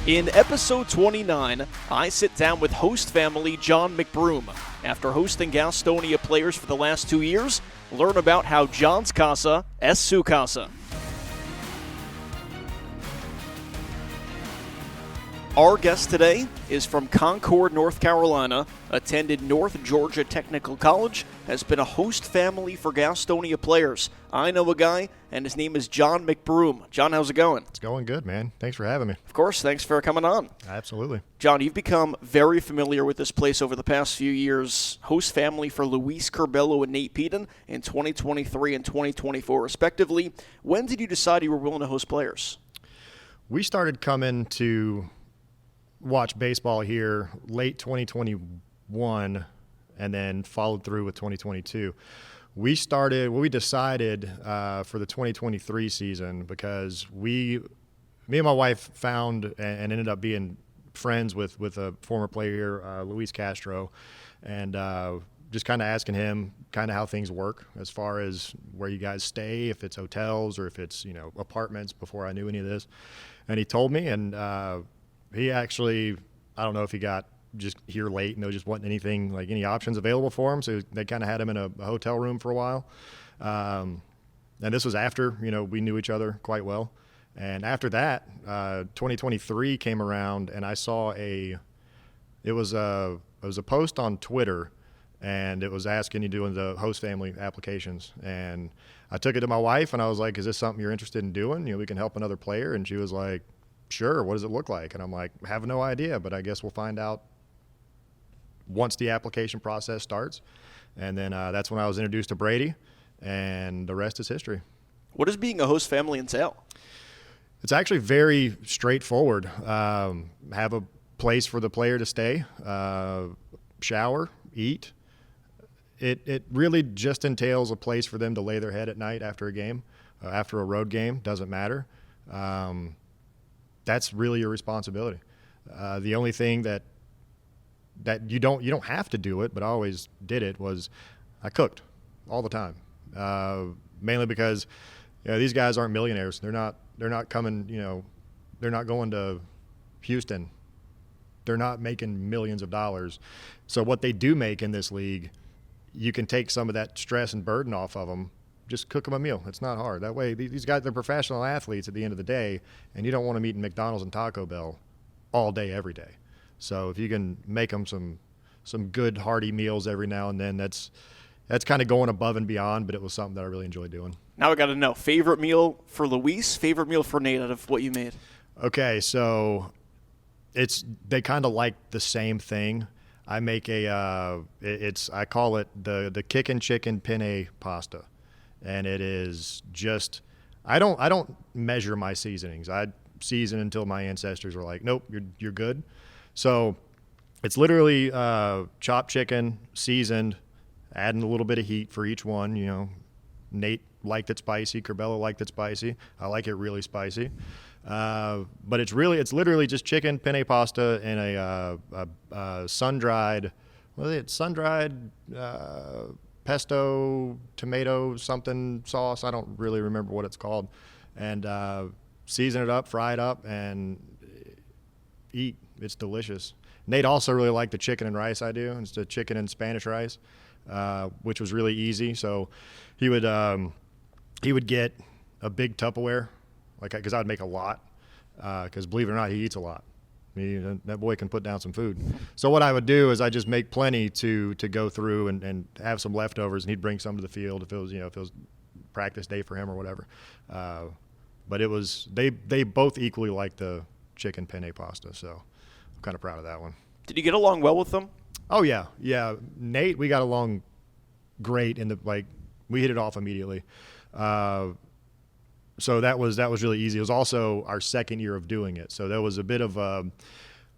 In episode 29, I sit down with host family Jon McBroom. After hosting Gastonia players for the last 2 years, learn about how Jon's Casa es su casa. Our guest today is from Concord, North Carolina, attended North Georgia Technical College, has been a host family for Gastonia players. I know a guy, and his name is Jon McBroom. Jon, how's it going? It's going good, man. Thanks for having me. Of course, thanks for coming on. Absolutely. Jon, you've become very familiar with this place over the past few years. Host family for Luis Curbelo and Nate Peden in 2023 and 2024, respectively. When did you decide you were willing to host players? We started coming to watch baseball here late 2021 and then followed through with 2022. We decided for the 2023 season because me and my wife found and ended up being friends with a former player, Luis Castro, and just kind of asking him kind of how things work as far as where you guys stay, if it's hotels or if it's, apartments, before I knew any of this. And he told me, and he actually, I don't know if he got just here late and there just wasn't anything, like any options available for him. So they kind of had him in a hotel room for a while. And this was after, we knew each other quite well. And after that, 2023 came around and I saw it was a post on Twitter, and it was asking you doing the host family applications. And I took it to my wife and I was like, is this something you're interested in doing? We can help another player. And she was like, sure, what does it look like? And I'm like, I have no idea, but I guess we'll find out once the application process starts. And then that's when I was introduced to Brady, and the rest is history. What does being a host family entail? It's actually very straightforward. Have a place for the player to stay, shower, eat. It really just entails a place for them to lay their head at night after a game, after a road game, doesn't matter. That's really your responsibility. The only thing that you don't have to do it, but I always did it, was I cooked all the time. Mainly because these guys aren't millionaires. They're not coming. They're not going to Houston. They're not making millions of dollars. So what they do make in this league, you can take some of that stress and burden off of them. Just cook them a meal. It's not hard. That way, these guys, they're professional athletes at the end of the day, and you don't want them eating McDonald's and Taco Bell all day, every day. So if you can make them some good, hearty meals every now and then, that's kind of going above and beyond, but it was something that I really enjoyed doing. Now I got to know, favorite meal for Luis, favorite meal for Nate out of what you made? Okay, so they kind of like the same thing. I make I call it the kickin' chicken penne pasta. And it is just, I don't measure my seasonings. I season until my ancestors were like, nope, you're good. So it's literally chopped chicken, seasoned, adding a little bit of heat for each one. Nate liked it spicy, Curbelo liked it spicy. I like it really spicy. But it's literally just chicken penne pasta in a sun-dried pesto, tomato, something sauce. I don't really remember what it's called. And season it up, fry it up, and eat. It's delicious. Nate also really liked the chicken and rice I do. It's the chicken and Spanish rice, which was really easy. So he would get a big Tupperware, because I would make a lot, because believe it or not, he eats a lot. That boy can put down some food. So what I would do is I just make plenty to go through and have some leftovers, and he'd bring some to the field if it was practice day for him or whatever. But it was they both equally liked the chicken penne pasta, so I'm kind of proud of that one. Did you get along well with them? Oh yeah. Nate, we got along great we hit it off immediately. So that was really easy. It was also our second year of doing it. So there was a bit of I'm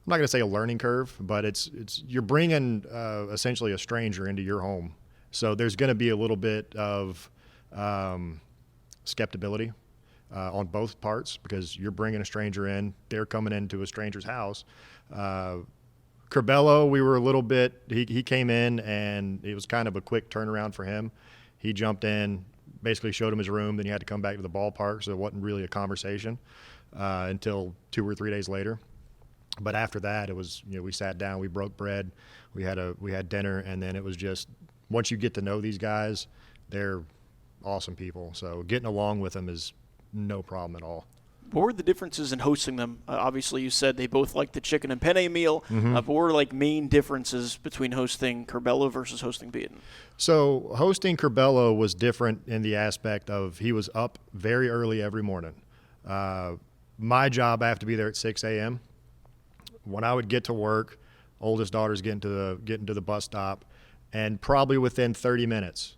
not going to say a learning curve, but it's you're bringing essentially a stranger into your home. So there's going to be a little bit of skepticism on both parts, because you're bringing a stranger in. They're coming into a stranger's house. Curbelo, we were a little bit, he came in and it was kind of a quick turnaround for him. He jumped in, basically showed him his room, then he had to come back to the ballpark, so it wasn't really a conversation until 2 or 3 days later. But after that, it was, we sat down, we broke bread, we had dinner, and then it was just, once you get to know these guys, they're awesome people. So getting along with them is no problem at all. What were the differences in hosting them? Obviously, you said they both like the chicken and penne meal. But what were main differences between hosting Curbelo versus hosting Peden? So hosting Curbelo was different in the aspect of he was up very early every morning. My job, I have to be there at 6 a.m. When I would get to work, oldest daughter's getting to the bus stop, and probably within 30 minutes,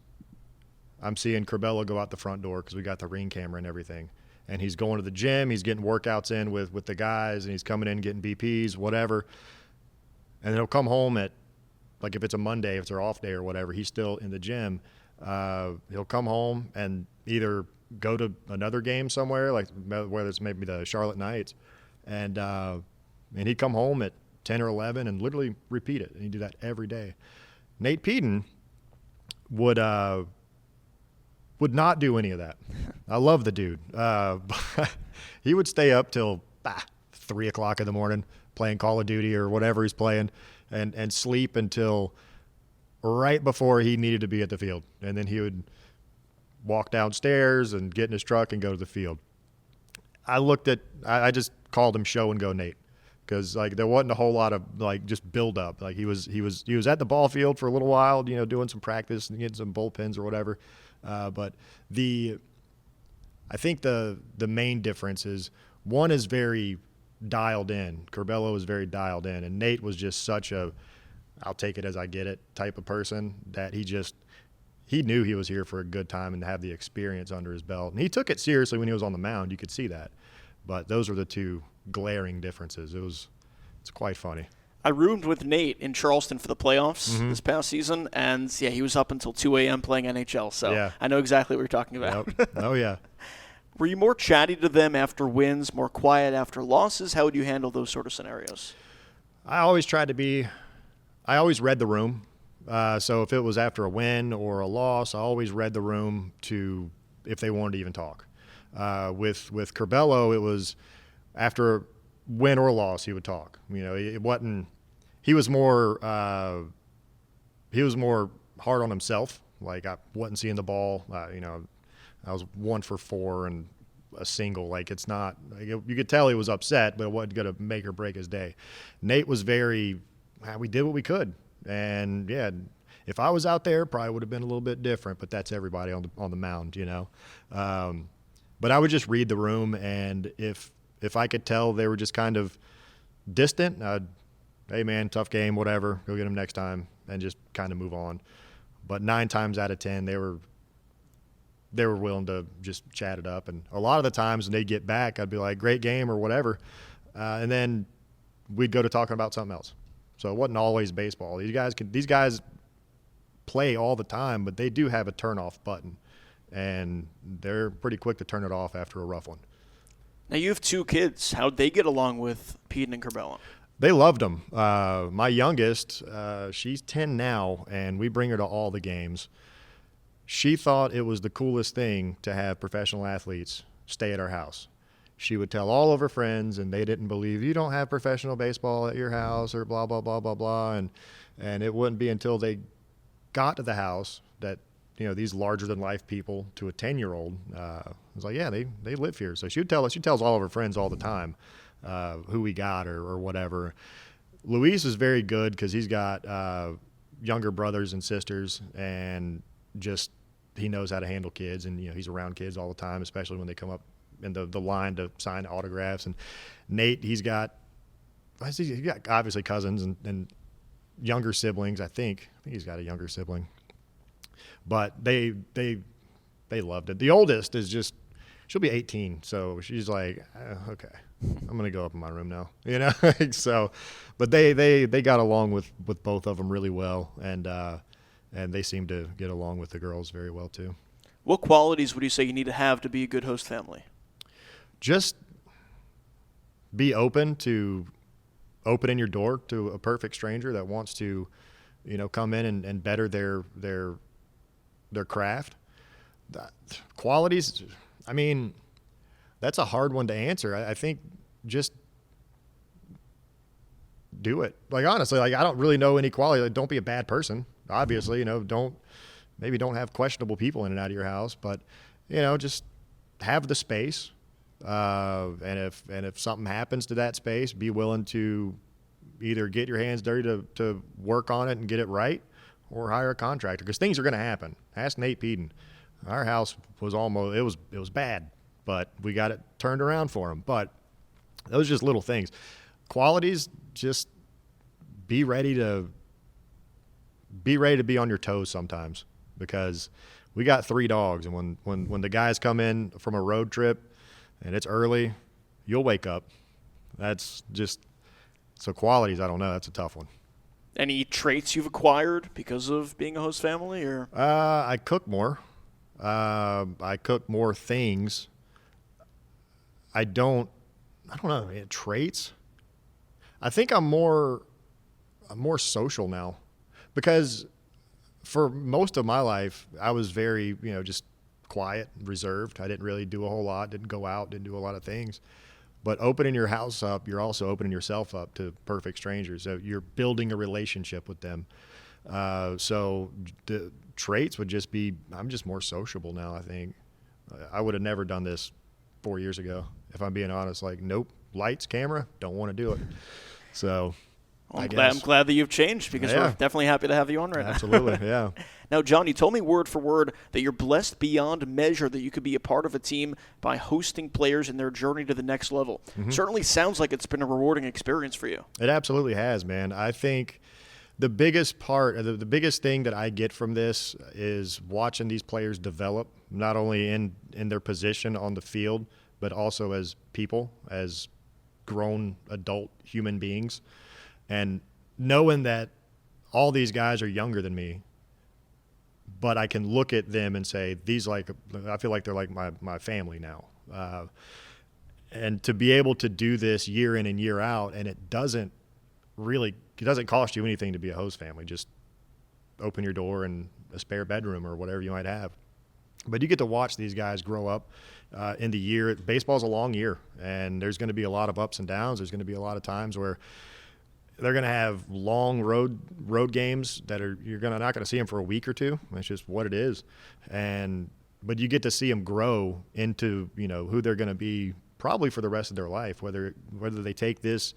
I'm seeing Curbelo go out the front door because we got the ring camera and everything. And he's going to the gym, he's getting workouts in with the guys, and he's coming in getting BPs, whatever. And he'll come home at, if it's a Monday, if it's their off day or whatever, he's still in the gym. He'll come home and either go to another game somewhere, whether it's maybe the Charlotte Knights, and he'd come home at 10 or 11 and literally repeat it. And he'd do that every day. Nate Peden would not do any of that. I love the dude. But he would stay up till 3 o'clock in the morning playing Call of Duty or whatever he's playing and sleep until right before he needed to be at the field. And then he would walk downstairs and get in his truck and go to the field. I just called him Show and Go Nate, because there wasn't a whole lot of just build up. He was at the ball field for a little while, doing some practice and getting some bullpens or whatever. But I think the main difference is one is very dialed in. Curbelo is very dialed in, and Nate was just such a I'll take it as I get it type of person that he knew he was here for a good time and to have the experience under his belt. And he took it seriously when he was on the mound. You could see that. But those were the two glaring differences. It's quite funny. I roomed with Nate in Charleston for the playoffs this past season, and he was up until 2 a.m. playing NHL, so yeah. I know exactly what you're talking about. Yep. Oh, yeah. Were you more chatty to them after wins, more quiet after losses? How would you handle those sort of scenarios? I always read the room. So if it was after a win or a loss, I always read the room to if they wanted to even talk. With Curbelo, it was after win or loss, he would talk. It wasn't. He was more hard on himself. I wasn't seeing the ball. I was 1 for 4 and a single. It's not. You could tell he was upset, but it wasn't going to make or break his day. Nate was very. We did what we could, and yeah. If I was out there, probably would have been a little bit different. But that's everybody on the mound, But I would just read the room, and if I could tell they were just kind of distant, I'd, hey, man, tough game, whatever, go get them next time, and just kind of move on. But 9 times out of 10, they were willing to just chat it up. And a lot of the times when they'd get back, I'd be like, great game or whatever, and then we'd go to talking about something else. So it wasn't always baseball. These guys play all the time, but they do have a turn-off button, and they're pretty quick to turn it off after a rough one. Now, you have 2 kids. How'd they get along with Peden and Curbelo? They loved them. My youngest, she's 10 now, and we bring her to all the games. She thought it was the coolest thing to have professional athletes stay at our house. She would tell all of her friends, and they didn't believe, you don't have professional baseball at your house or blah, blah, blah, blah, blah. And it wouldn't be until they got to the house that these larger-than-life people to a 10-year-old was like, yeah, they live here. So she tells all of her friends all the time who we got or whatever. Luis is very good because he's got younger brothers and sisters, and just he knows how to handle kids, and he's around kids all the time, especially when they come up in the line to sign autographs. And Nate, he's got obviously cousins and younger siblings. I think he's got a younger sibling. But they loved it. The oldest is she'll be 18, so she's like, okay, I'm gonna go up in my room now, So, but they got along with both of them really well, and they seem to get along with the girls very well too. What qualities would you say you need to have to be a good host family? Just be open to opening your door to a perfect stranger that wants to, come in and better their craft. Qualities, I mean, that's a hard one to answer. I think just do it. Like, honestly, like, I don't really know any quality. Like, don't be a bad person, obviously. You know, don't have questionable people in and out of your house, but, you know, just have the space. And if something happens to that space, be willing to either get your hands dirty to work on it and get it right, or hire a contractor, because things are going to happen. Ask Nate Peden. Our house was it was bad, but we got it turned around for him. But those are just little things. Qualities, just be ready to be on your toes sometimes, because we got 3 dogs, and when the guys come in from a road trip and it's early, you'll wake up. That's just so qualities. I don't know. That's a tough one. Any traits you've acquired because of being a host family, or? I cook more. I cook more things. I don't know, man, traits. I think I'm more social now, because for most of my life I was very, just quiet, reserved. I didn't really do a whole lot, didn't go out, didn't do a lot of things. But opening your house up, you're also opening yourself up to perfect strangers. So you're building a relationship with them. So the traits would just be, I'm just more sociable now, I think. I would have never done this 4 years ago, if I'm being honest. Like, nope, lights, camera, don't want to do it. So I'm glad that you've changed, because we're definitely happy to have you on right now. Absolutely, yeah. Now, Jon, you told me word for word that you're blessed beyond measure that you could be a part of a team by hosting players in their journey to the next level. Mm-hmm. Certainly sounds like it's been a rewarding experience for you. It absolutely has, man. I think the biggest thing that I get from this is watching these players develop, not only in their position on the field, but also as people, as grown adult human beings. And knowing that all these guys are younger than me, but I can look at them and say, I feel like they're like my family now. And to be able to do this year in and year out, and it doesn't cost you anything to be a host family. Just open your door and a spare bedroom or whatever you might have. But you get to watch these guys grow up in the year. Baseball's a long year, and there's going to be a lot of ups and downs. There's going to be a lot of times where they're going to have long road games that you're not going to see them for a week or two. That's just what it is. But you get to see them grow into, who they're going to be probably for the rest of their life, whether they take this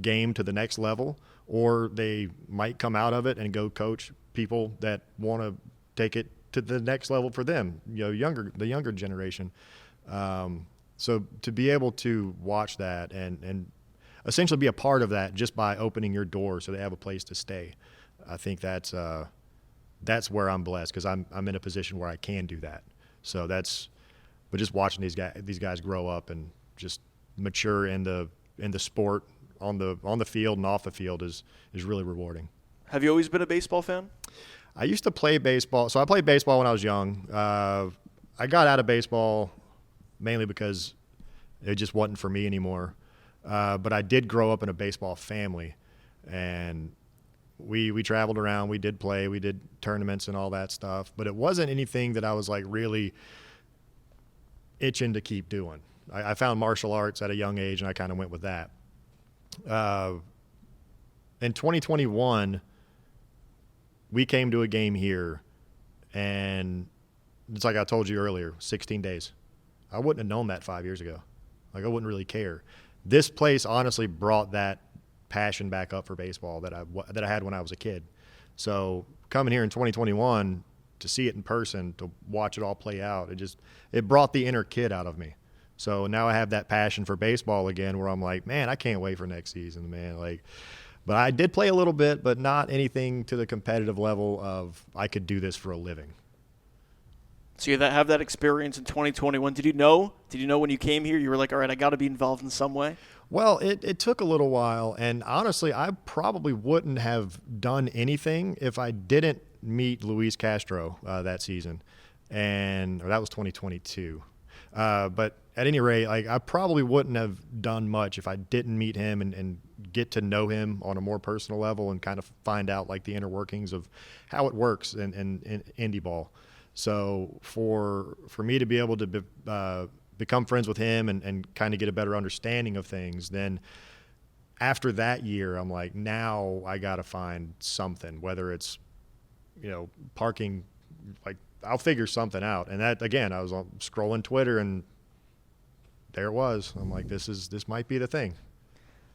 game to the next level, or they might come out of it and go coach people that want to take it to the next level for them, the younger generation. So to be able to watch that and essentially be a part of that just by opening your door so they have a place to stay, I think that's where I'm blessed, because I'm in a position where I can do that. So but just watching these guys grow up and just mature in the sport, on the field and off the field is really rewarding. Have you always been a baseball fan? I used to play baseball. So I played baseball when I was young. I got out of baseball mainly because it just wasn't for me anymore. But I did grow up in a baseball family, and we traveled around. We did play. We did tournaments and all that stuff. But it wasn't anything that I was like really itching to keep doing. I found martial arts at a young age, and I kind of went with that. In 2021, we came to a game here, and it's like I told you earlier, 16 days. I wouldn't have known that 5 years ago. Like, I wouldn't really care. This place honestly brought that passion back up for baseball that I had when I was a kid. So coming here in 2021 to see it in person, to watch it all play out, it brought the inner kid out of me. So now I have that passion for baseball again, where I'm like, man, I can't wait for next season, man. But I did play a little bit, but not anything to the competitive level of I could do this for a living. So you have that experience in 2021. Did you know when you came here, you were like, all right, I got to be involved in some way? Well, it took a little while, and honestly, I probably wouldn't have done anything if I didn't meet Luis Castro that season, or that was 2022. But at any rate, I probably wouldn't have done much if I didn't meet him and get to know him on a more personal level and kind of find out the inner workings of how it works in indie ball. So for me to be able to become friends with him and kind of get a better understanding of things, then after that year, I'm like, now I got to find something, whether it's, parking, like I'll figure something out. And that, again, I was scrolling Twitter and there it was. I'm like, this might be the thing.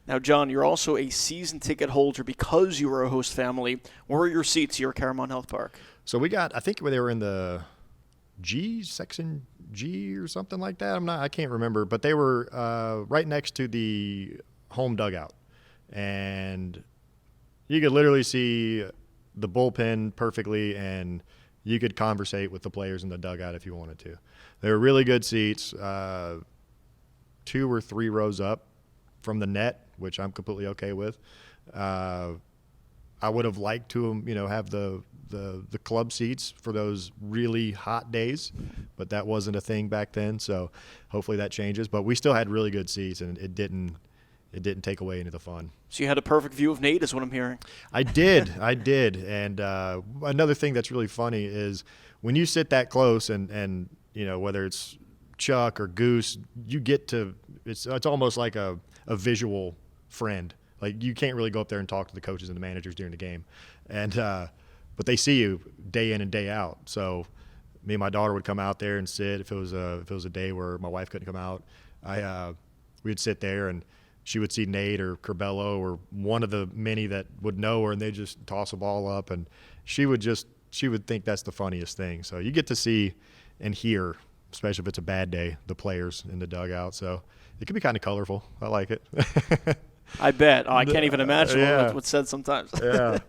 Now, Jon, you're also a season ticket holder because you were a host family. Where are your seats here at CaroMont Health Park? So we got, I think they were in the section G or something like that. I can't remember, but they were right next to the home dugout. And you could literally see the bullpen perfectly, and you could conversate with the players in the dugout if you wanted to. They were really good seats, 2 or 3 rows up from the net, which I'm completely okay with. I would have liked to, have the club seats for those really hot days, but that wasn't a thing back then. So hopefully that changes. But we still had really good seats, and it didn't take away any of the fun. So you had a perfect view of Nate, is what I'm hearing. I did. And another thing that's really funny is when you sit that close, and whether it's Chuck or Goose, you get to it's almost like a visual friend. Like you can't really go up there and talk to the coaches and the managers during the game, and but they see you day in and day out. So me and my daughter would come out there and sit if it was a day where my wife couldn't come out. We'd sit there and she would see Nate or Curbelo or one of the many that would know her, and they just toss a ball up, and she would think that's the funniest thing. So you get to see and hear, especially if it's a bad day, the players in the dugout. So it can be kind of colorful. I like it. I bet. I can't even imagine what's said sometimes. Yeah.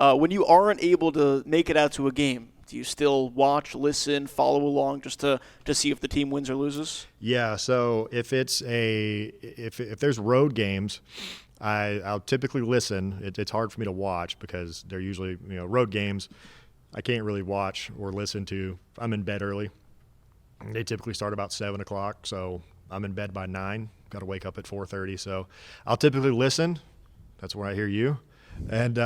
When you aren't able to make it out to a game, do you still watch, listen, follow along just to see if the team wins or loses? Yeah. So if there's road games, I'll typically listen. It's hard for me to watch because they're usually road games. I can't really watch or listen to. I'm in bed early. They typically start about 7 o'clock, so I'm in bed by 9. Got to wake up at 4:30. So I'll typically listen. That's where I hear you, and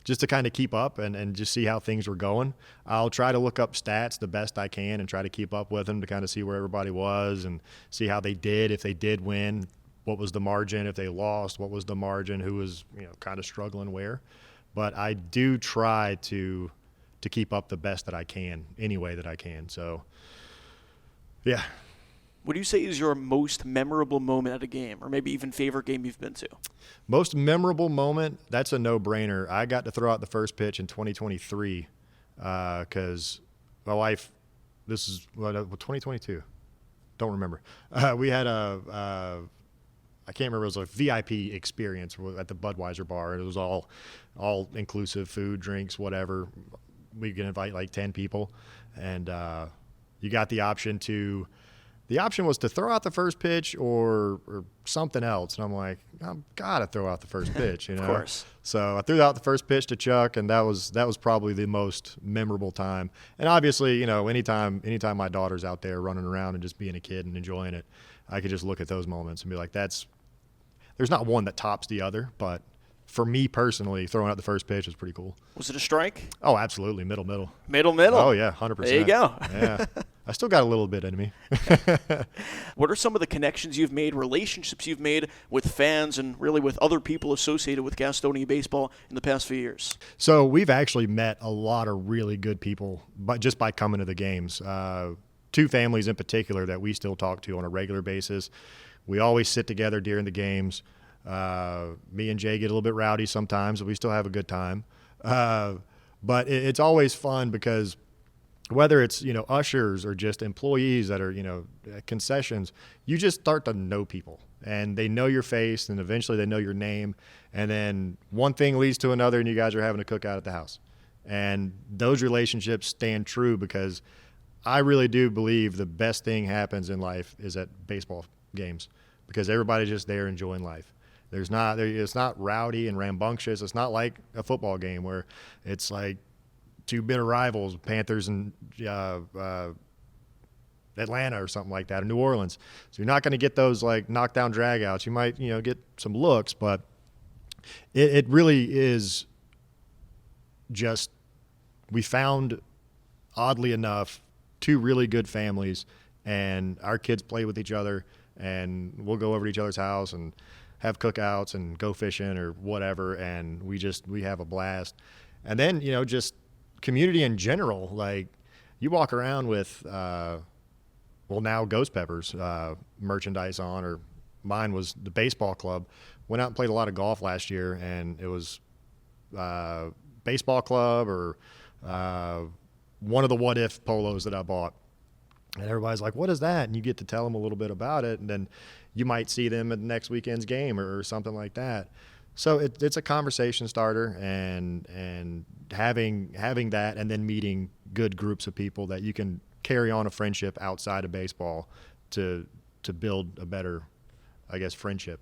just to kind of keep up and just see how things were going. I'll try to look up stats the best I can and try to keep up with them to kind of see where everybody was and see how they did. If they did win, what was the margin? If they lost, what was the margin? Who was kind of struggling where? But I do try to keep up the best that I can, any way that I can. So, yeah. What do you say is your most memorable moment at a game, or maybe even favorite game you've been to? Most memorable moment, that's a no-brainer. I got to throw out the first pitch in 2023 because my wife, this is 2022. Don't remember. We had I can't remember, it was a VIP experience at the Budweiser bar. It was all inclusive, food, drinks, whatever. We could invite like 10 people, and you got the option was to throw out the first pitch or something else. And I'm like, I've got to throw out the first pitch, Of course. So I threw out the first pitch to Chuck, and that was probably the most memorable time. And obviously, anytime my daughter's out there running around and just being a kid and enjoying it, I could just look at those moments and be like, there's not one that tops the other, but for me personally, throwing out the first pitch was pretty cool. Was it a strike? Oh, absolutely. Middle. Middle? Oh, yeah, 100%. There you go. Yeah. I still got a little bit in me. What are some of the connections you've made, relationships you've made with fans and really with other people associated with Gastonia baseball in the past few years? So we've actually met a lot of really good people just by coming to the games. 2 families in particular that we still talk to on a regular basis. We always sit together during the games. Me and Jay get a little bit rowdy sometimes, but we still have a good time. But it's always fun because whether it's, ushers or just employees that are, at concessions, you just start to know people and they know your face and eventually they know your name. And then one thing leads to another and you guys are having a cookout at the house. And those relationships stand true because I really do believe the best thing happens in life is at baseball games because everybody's just there enjoying life. It's not rowdy and rambunctious. It's not like a football game where it's like 2 bitter rivals, Panthers and Atlanta or something like that, or New Orleans. So you're not going to get those like knockdown dragouts. You might, get some looks, but it really is just, we found, oddly enough, 2 really good families, and our kids play with each other, and we'll go over to each other's house, and have cookouts and go fishing or whatever, and we have a blast. And then, you know, just community in general. Like, you walk around with, now Ghost Peppers merchandise on, or mine was the baseball club. Went out and played a lot of golf last year, and it was baseball club or one of the What If polos that I bought. And everybody's like, what is that? And you get to tell them a little bit about it, and then you might see them at next weekend's game or something like that. So it's a conversation starter, and having that, and then meeting good groups of people that you can carry on a friendship outside of baseball to build a better, I guess, friendship.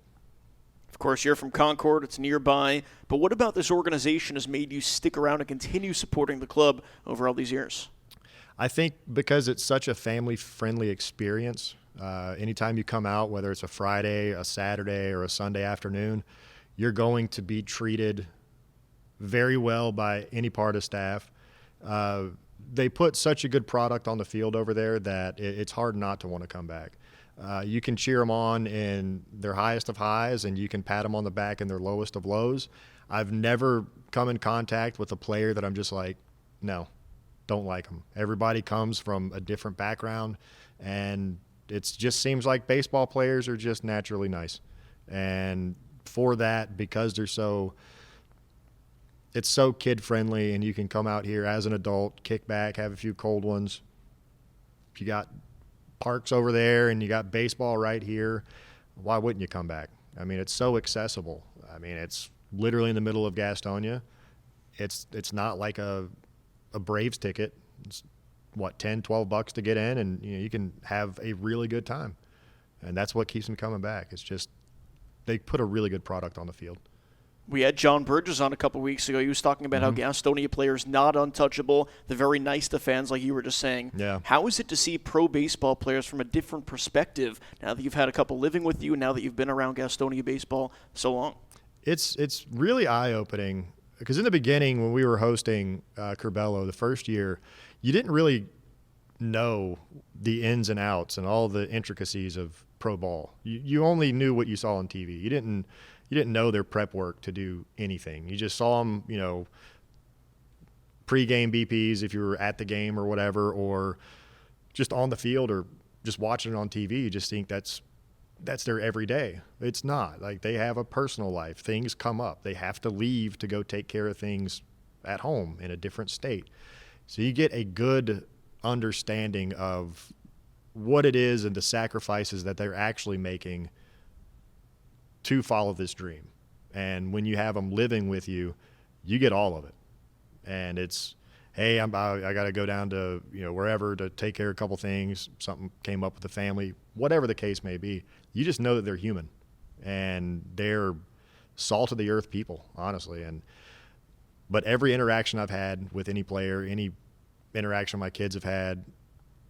Of course, you're from Concord. It's nearby. But what about this organization has made you stick around and continue supporting the club over all these years? I think because it's such a family-friendly experience. Anytime you come out, whether it's a Friday, a Saturday, or a Sunday afternoon, you're going to be treated very well by any part of staff. They put such a good product on the field over there that it's hard not to want to come back. You can cheer them on in their highest of highs, and you can pat them on the back in their lowest of lows. I've never come in contact with a player that I'm just like, no, don't like them. Everybody comes from a different background, and it just seems like baseball players are just naturally nice. And for that, because it's so kid-friendly, and you can come out here as an adult, kick back, have a few cold ones. You got parks over there, and you got baseball right here. Why wouldn't you come back? I mean, it's so accessible. I mean, it's literally in the middle of Gastonia. It's not like a Braves ticket. It's $10-12 to get in, and you can have a really good time. And that's what keeps them coming back. It's just they put a really good product on the field. We had John Bridges on a couple weeks ago. He was talking about how Gastonia players not untouchable. They're very nice to fans, like you were just saying. Yeah. How is it to see pro baseball players from a different perspective now that you've had a couple living with you, now that you've been around Gastonia baseball so long? It's really eye-opening, because in the beginning when we were hosting Curbelo the first year, you didn't really know the ins and outs and all the intricacies of pro ball. You only knew what you saw on TV. You didn't know their prep work to do anything. You just saw them, pre-game BPs if you were at the game or whatever, or just on the field or just watching it on TV. You just think that's their everyday. It's not. Like, they have a personal life. Things come up. They have to leave to go take care of things at home in a different state. So you get a good understanding of what it is and the sacrifices that they're actually making to follow this dream. And when you have them living with you, you get all of it. And it's, hey, I got to go down to wherever to take care of a couple things. Something came up with the family, whatever the case may be. You just know that they're human, and they're salt of the earth people, honestly. But every interaction I've had with any player, any interaction my kids have had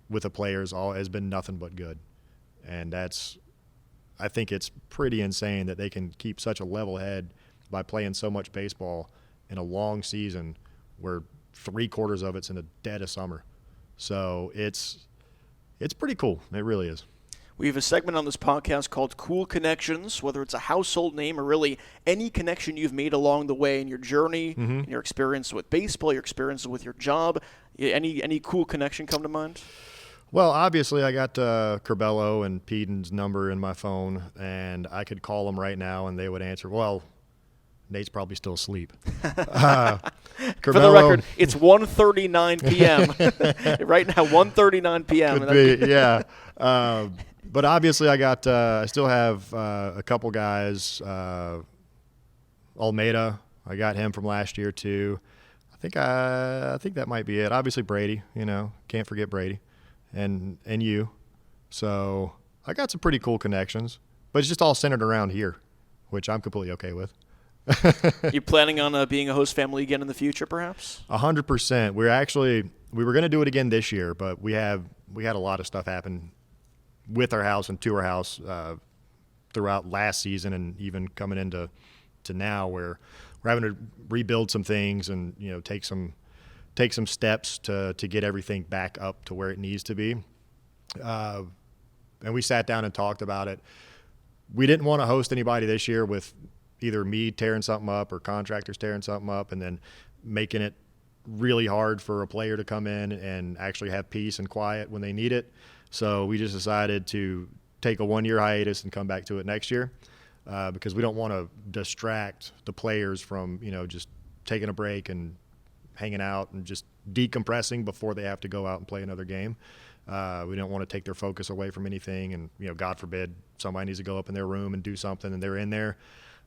with the players, all has been nothing but good. And I think it's pretty insane that they can keep such a level head by playing so much baseball in a long season where 3/4 of it's in the dead of summer. So it's pretty cool. It really is. We have a segment on this podcast called Cool Connections, whether it's a household name or really any connection you've made along the way in your journey, in your experience with baseball, your experience with your job. Any cool connection come to mind? Well, obviously, I got Curbelo and Peden's number in my phone, and I could call them right now, and they would answer. Well, Nate's probably still asleep. For the record, it's 1:39 p.m. Right now, 1:39 p.m. Could be, yeah. But obviously, I still have a couple guys. Almeida, I got him from last year too. I think that might be it. Obviously, Brady. Can't forget Brady. And you. So I got some pretty cool connections, but it's just all centered around here, which I'm completely okay with. You planning on being a host family again in the future, perhaps? 100%. We were going to do it again this year, but we had a lot of stuff happen with our house and to our house throughout last season, and even coming into now, where we're having to rebuild some things and take some steps to get everything back up to where it needs to be. And we sat down and talked about it. we didn't want to host anybody this year with either me tearing something up or contractors tearing something up and then making it really hard for a player to come in and actually have peace and quiet when they need it. So we just decided to take a 1-year hiatus and come back to it next year because we don't want to distract the players from, just taking a break and hanging out and just decompressing before they have to go out and play another game. We don't want to take their focus away from anything. And, God forbid somebody needs to go up in their room and do something and they're in there.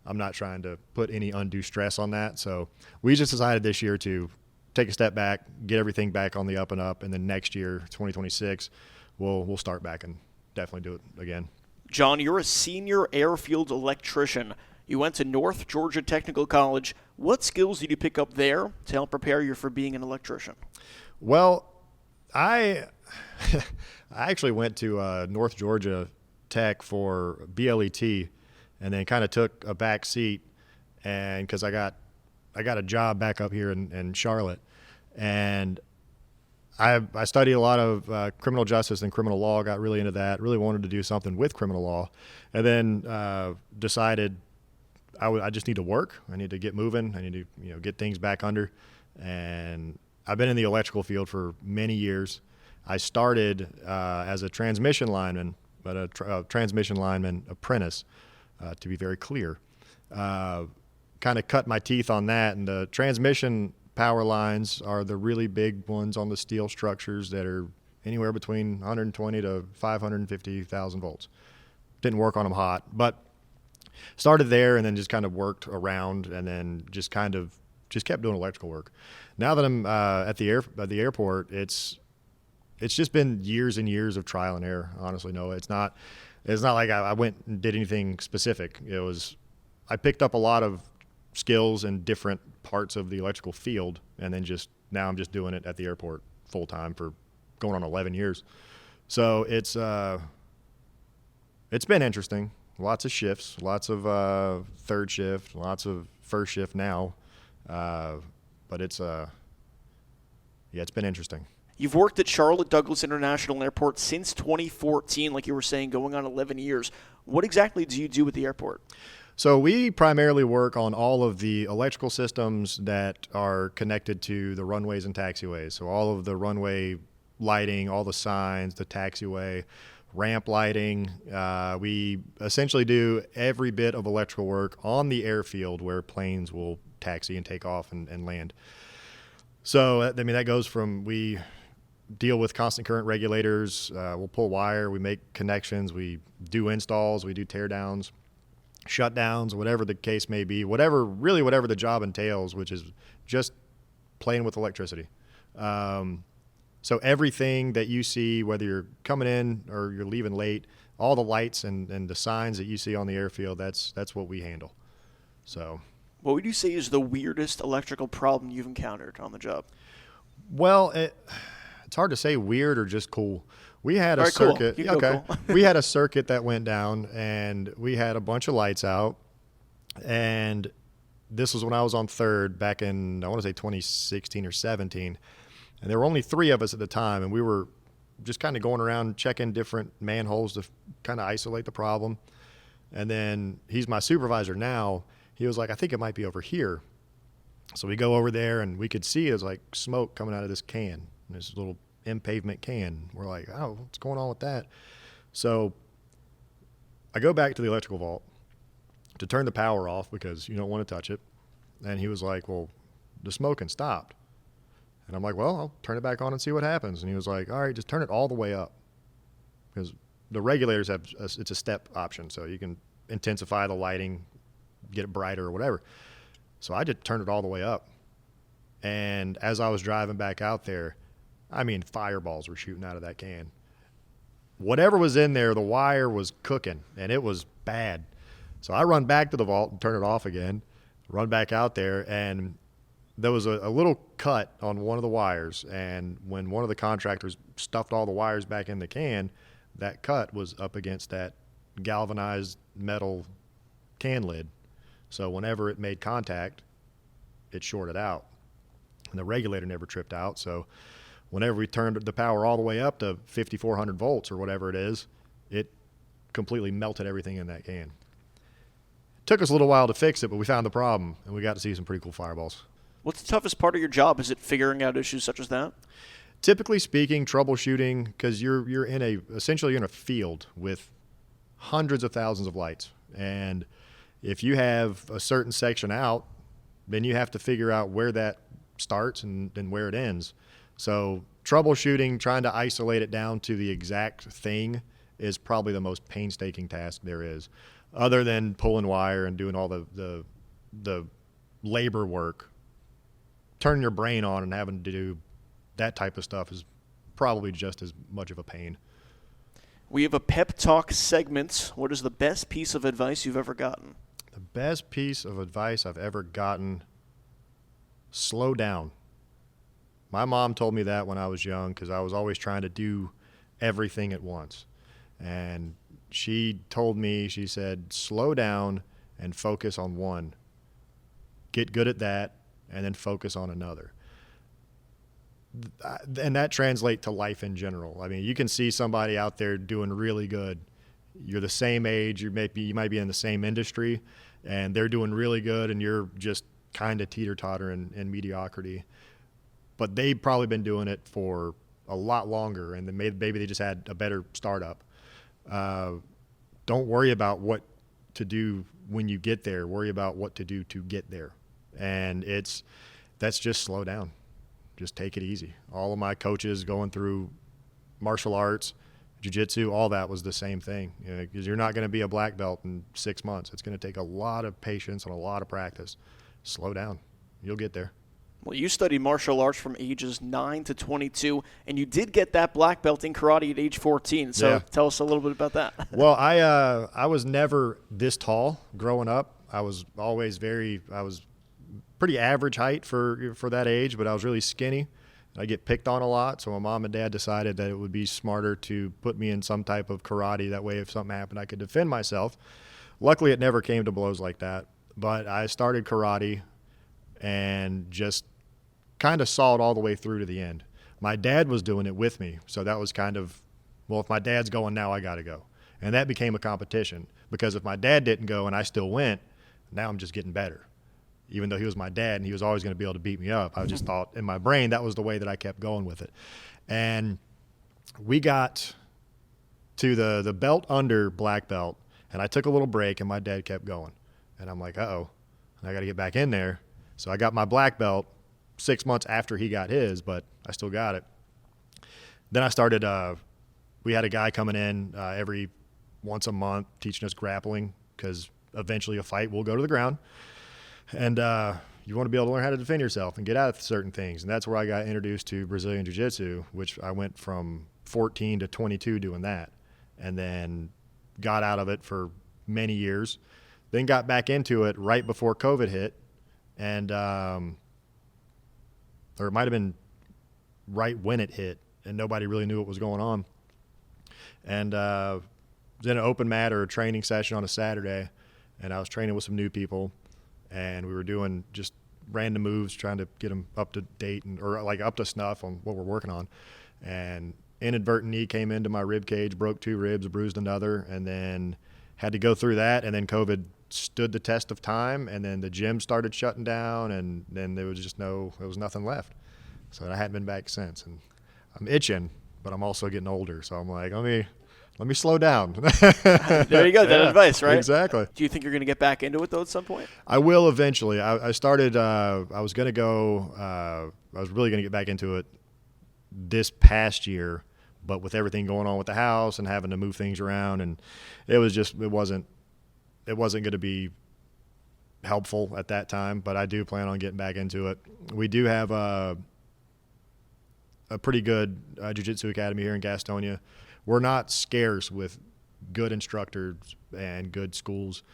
I'm not trying to put any undue stress on that. So we just decided this year to take a step back, get everything back on the up and up. And then next year, 2026, we'll start back and definitely do it again. Jon, you're a senior airfield electrician. You went to North Georgia Technical College. What skills did you pick up there to help prepare you for being an electrician? Well, I actually went to North Georgia Tech for BLET and then kind of took a back seat and because I got a job back up here in Charlotte. And I studied a lot of criminal justice and criminal law, got really into that, really wanted to do something with criminal law, and then decided I just need to work. I need to get moving. I need to get things back under. And I've been in the electrical field for many years. I started as a transmission lineman, but a transmission lineman apprentice, to be very clear. Kind of cut my teeth on that, and the transmission power lines are the really big ones on the steel structures that are anywhere between 120 to 550,000 volts. Didn't work on them hot, but started there and then just kind of worked around and then just kept doing electrical work. Now that I'm at the airport, it's just been years and years of trial and error. Honestly, Noah, it's not like I went and did anything specific. I picked up a lot of skills in different parts of the electrical field, and then now I'm just doing it at the airport full time for going on 11 years. So it's been interesting. Lots of shifts, lots of third shift, lots of first shift now, but it's been interesting. You've worked at Charlotte Douglas International Airport since 2014, like you were saying, going on 11 years. What exactly do you do at the airport? So we primarily work on all of the electrical systems that are connected to the runways and taxiways. So all of the runway lighting, all the signs, the taxiway, ramp lighting. We essentially do every bit of electrical work on the airfield where planes will taxi and take off and land. So, that goes from we deal with constant current regulators. We'll pull wire. We make connections. We do installs. We do teardowns, shutdowns, whatever the case may be, whatever the job entails, which is just playing with electricity. So everything that you see, whether you're coming in or you're leaving late, all the lights and the signs that you see on the airfield, that's what we handle. So, what would you say is the weirdest electrical problem you've encountered on the job? Well, it's hard to say weird or just cool. We had a circuit. Cool. Okay. Cool. We had a circuit that went down, and we had a bunch of lights out. And this was when I was on third back in, I want to say 2016 or 17. And there were only 3 of us at the time, and we were just kind of going around checking different manholes to kind of isolate the problem. And then he's my supervisor now. He was like, I think it might be over here. So we go over there, and we could see it was like smoke coming out of this can, this little impavement can. We're like, oh, what's going on with that? So I go back to the electrical vault to turn the power off because you don't want to touch it. And he was like, well, the smoking stopped. And I'm like, well, I'll turn it back on and see what happens. And he was like, all right, just turn it all the way up. Because the regulators it's a step option. So you can intensify the lighting, get it brighter or whatever. So I just turned it all the way up. And as I was driving back out there, fireballs were shooting out of that can. Whatever was in there, the wire was cooking, and it was bad. So I run back to the vault and turn it off again, run back out there, and there was a little cut on one of the wires. And when one of the contractors stuffed all the wires back in the can, that cut was up against that galvanized metal can lid. So whenever it made contact, it shorted out. And the regulator never tripped out. So whenever we turned the power all the way up to 5,400 volts or whatever it is, it completely melted everything in that can. Took us a little while to fix it, but we found the problem, and we got to see some pretty cool fireballs. What's the toughest part of your job? Is it figuring out issues such as that? Typically speaking, troubleshooting, because you're essentially in a field with hundreds of thousands of lights, and if you have a certain section out, then you have to figure out where that starts and where it ends. So troubleshooting, trying to isolate it down to the exact thing, is probably the most painstaking task there is, other than pulling wire and doing all the labor work. Turning your brain on and having to do that type of stuff is probably just as much of a pain. We have a Pep Talk segment. What is the best piece of advice you've ever gotten? The best piece of advice I've ever gotten: slow down. My mom told me that when I was young, because I was always trying to do everything at once. And she told me, she said, slow down and focus on one. Get good at that, and then focus on another. And that translates to life in general. I mean, you can see somebody out there doing really good. You're the same age, you might be in the same industry, and they're doing really good, and you're just kind of teeter-totter in mediocrity. But they've probably been doing it for a lot longer, and then maybe they just had a better startup. Don't worry about what to do when you get there. Worry about what to do to get there. And that's just slow down. Just take it easy. All of my coaches going through martial arts, jiu-jitsu, all that was the same thing. Because you're not going to be a black belt in 6 months. It's going to take a lot of patience and a lot of practice. Slow down. You'll get there. Well, you studied martial arts from ages 9 to 22, and you did get that black belt in karate at age 14. So Tell us a little bit about that. Well, I was never this tall growing up. I was pretty average height for that age, but I was really skinny. I get picked on a lot, so my mom and dad decided that it would be smarter to put me in some type of karate. That way, if something happened, I could defend myself. Luckily, it never came to blows like that, but I started karate and just kind of saw it all the way through to the end. My dad was doing it with me, so that was kind of, well, if my dad's going now, I got to go. And that became a competition, because if my dad didn't go and I still went, now I'm just getting better. Even though he was my dad and he was always going to be able to beat me up, I just thought in my brain that was the way that I kept going with it. And we got to the belt under black belt, and I took a little break, and my dad kept going. And I'm like, uh-oh, I got to get back in there. So I got my black belt 6 months after he got his, but I still got it. Then I started, we had a guy coming in every once a month teaching us grappling, because eventually a fight will go to the ground. And you want to be able to learn how to defend yourself and get out of certain things. And that's where I got introduced to Brazilian Jiu-Jitsu, which I went from 14 to 22 doing that, and then got out of it for many years. Then got back into it right before COVID hit. And or it might have been right when it hit, and nobody really knew what was going on. And was in an open mat or a training session on a Saturday, and I was training with some new people, and we were doing just random moves, trying to get them up to date or like up to snuff on what we're working on. And inadvertent knee came into my rib cage, broke 2 ribs, bruised another, and then had to go through that. And then COVID stood the test of time, and then the gym started shutting down, and then there was nothing left. So I hadn't been back since, and I'm itching, but I'm also getting older. So I'm like, let me slow down. There you go. That advice, right? Exactly. Do you think you're going to get back into it, though, at some point? I will eventually. I started, I was going to go, I was really going to get back into it this past year, but with everything going on with the house and having to move things around, and it wasn't going to be helpful at that time, but I do plan on getting back into it. We do have a pretty good jiu-jitsu academy here in Gastonia. We're not scarce with good instructors and good schools.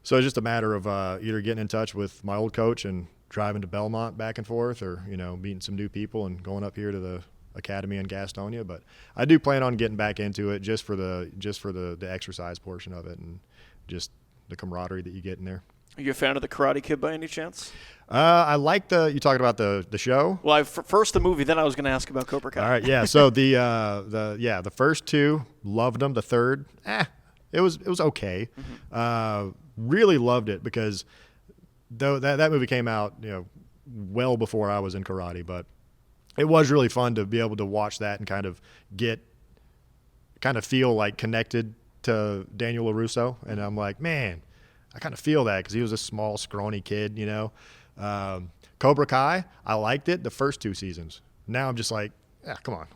So it's just a matter of either getting in touch with my old coach and driving to Belmont back and forth, or, meeting some new people and going up here to the academy in Gastonia. But I do plan on getting back into it just for the exercise portion of it, and just the camaraderie that you get in there. Are you a fan of the Karate Kid by any chance? I like you talking about the show? Well, first the movie, then I was going to ask about Cobra Kai. All right, yeah. So the first 2, loved them. The third, It was okay. Really loved it because though that movie came out, well before I was in karate, but it was really fun to be able to watch that and kind of feel like connected to Daniel LaRusso. And I'm like, man, I kind of feel that because he was a small, scrawny kid, Cobra Kai, I liked it the first 2 seasons. Now I'm just like, come on,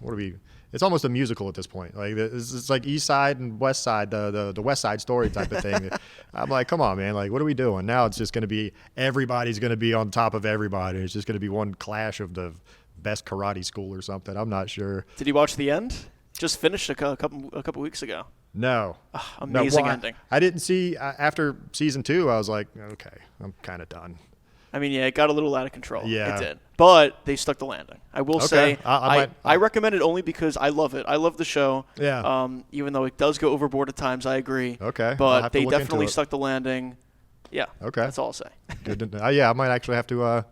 it's almost a musical at this point. Like it's like East Side and West Side, the West Side Story type of thing. I'm like, come on, man, like what are we doing? Now it's just going to be everybody's going to be on top of everybody. It's just going to be one clash of the best karate school or something. I'm not sure. Did you watch the end? Just finished a couple weeks ago. No. Amazing ending. I didn't see after season 2. I was like, okay, I'm kind of done. I mean, yeah, it got a little out of control. Yeah. It did. But they stuck the landing. I will say I recommend it only because I love it. I love the show. Yeah. Even though it does go overboard at times, I agree. Okay. But they definitely stuck the landing. Yeah. Okay. That's all I'll say. Good to know. Yeah, I might actually have to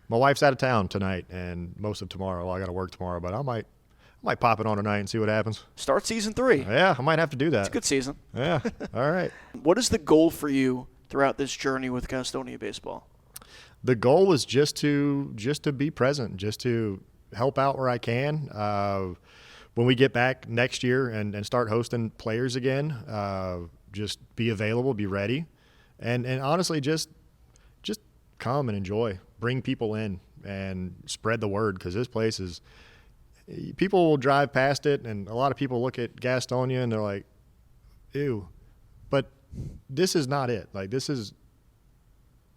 my wife's out of town tonight and most of tomorrow. Well, I got to work tomorrow, but I might pop it on tonight and see what happens. Start season 3. Yeah, I might have to do that. It's a good season. Yeah. All right. What is the goal for you throughout this journey with Gastonia baseball? The goal was just to be present, just to help out where I can. When we get back next year and start hosting players again, just be available, be ready, and honestly, just come and enjoy, bring people in, and spread the word because this place is. People will drive past it, and a lot of people look at Gastonia and they're like, "Ew," but this is not it. Like this is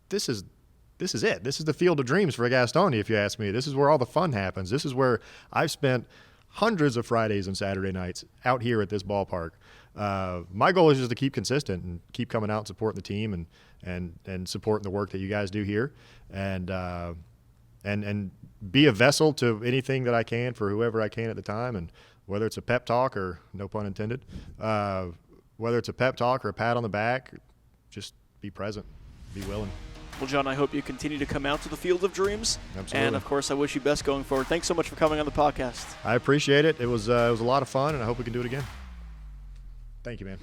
it. This is the field of dreams for Gastonia, if you ask me. This is where all the fun happens. This is where I've spent hundreds of Fridays and Saturday nights out here at this ballpark. My goal is just to keep consistent and keep coming out and supporting the team and supporting the work that you guys do here, and be a vessel to anything that I can for whoever I can at the time. And whether it's a pep talk or no pun intended, whether it's a pep talk or a pat on the back, just be present, be willing. Well, Jon, I hope you continue to come out to the field of dreams. Absolutely. And, of course, I wish you best going forward. Thanks so much for coming on the podcast. I appreciate it. It was a lot of fun, and I hope we can do it again. Thank you, man.